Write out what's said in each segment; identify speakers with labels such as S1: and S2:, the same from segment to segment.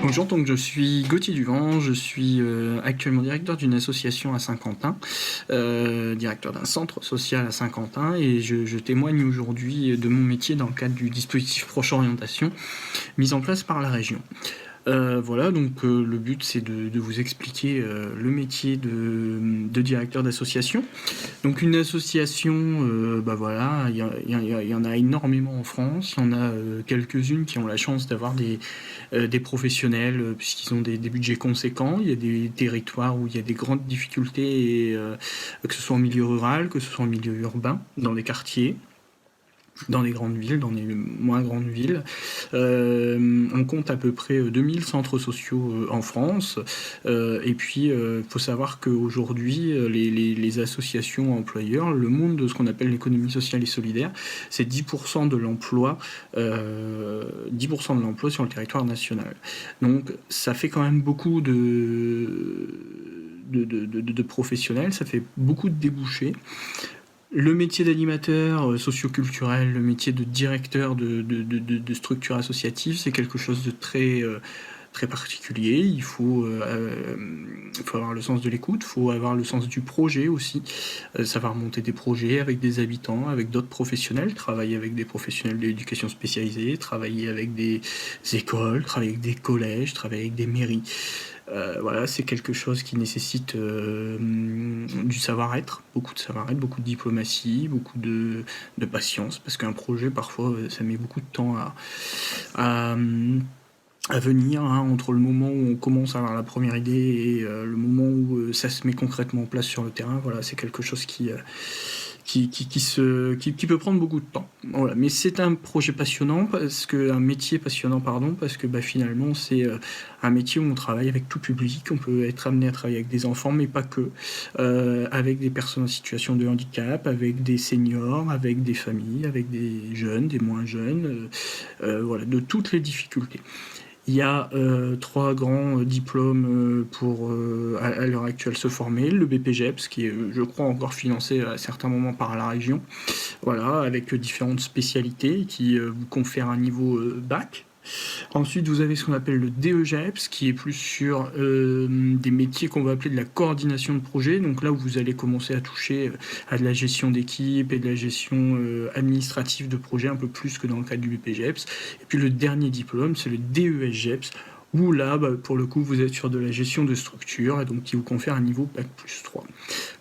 S1: Bonjour, donc je suis Gauthier Duvent, je suis actuellement directeur d'une association à Saint-Quentin, directeur d'un centre social à Saint-Quentin, et je témoigne aujourd'hui de mon métier dans le cadre du dispositif Proche Orientation mis en place par la région. Voilà, donc le but c'est de vous expliquer le métier de directeur d'association. Donc une association, voilà, il y en a énormément en France, il y en a quelques-unes qui ont la chance d'avoir des professionnels puisqu'ils ont des budgets conséquents, il y a des territoires où il y a des grandes difficultés, que ce soit en milieu rural, que ce soit en milieu urbain, dans les quartiers, dans les grandes villes, dans les moins grandes villes. On compte à peu près 2000 centres sociaux en France. Et puis, il faut savoir qu'aujourd'hui, les associations employeurs, le monde de ce qu'on appelle l'économie sociale et solidaire, c'est 10% de l'emploi, 10% de l'emploi sur le territoire national. Donc, ça fait quand même beaucoup de professionnels, ça fait beaucoup de débouchés. Le métier d'animateur socioculturel, le métier de directeur de structure associative, c'est quelque chose de très particulier. Il faut avoir le sens de l'écoute, il faut avoir le sens du projet aussi, savoir monter des projets avec des habitants, avec d'autres professionnels, travailler avec des professionnels de l'éducation spécialisée, travailler avec des écoles, travailler avec des collèges, travailler avec des mairies. Voilà, c'est quelque chose qui nécessite du savoir-être, beaucoup de diplomatie, beaucoup de patience, parce qu'un projet, parfois, ça met beaucoup de temps à, à venir, hein, entre le moment où on commence à avoir la première idée et le moment où ça se met concrètement en place sur le terrain. Voilà, c'est quelque chose qui peut prendre beaucoup de temps. Voilà. Mais c'est un projet passionnant, un métier passionnant, pardon, parce que finalement c'est un métier où on travaille avec tout public, on peut être amené à travailler avec des enfants, mais pas que, avec des personnes en situation de handicap, avec des seniors, avec des familles, avec des jeunes, des moins jeunes, voilà, de toutes les difficultés. Il y a 3 grands diplômes pour, à l'heure actuelle, se former. Le BPGEPS, qui est, je crois, encore financé à certains moments par la région, voilà, avec différentes spécialités qui vous confèrent un niveau bac. Ensuite, vous avez ce qu'on appelle le DEGEPS, qui est plus sur des métiers qu'on va appeler de la coordination de projet. Donc là où vous allez commencer à toucher à de la gestion d'équipe et de la gestion administrative de projet, un peu plus que dans le cadre du BPGEPS. Et puis le dernier diplôme, c'est le DESGEPS, où là, pour le coup, vous êtes sur de la gestion de structure, et donc qui vous confère un niveau Bac plus 3.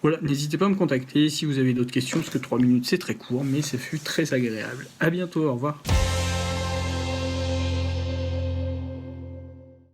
S1: Voilà, n'hésitez pas à me contacter si vous avez d'autres questions, parce que 3 minutes c'est très court, mais ça fut très agréable. À bientôt, au revoir.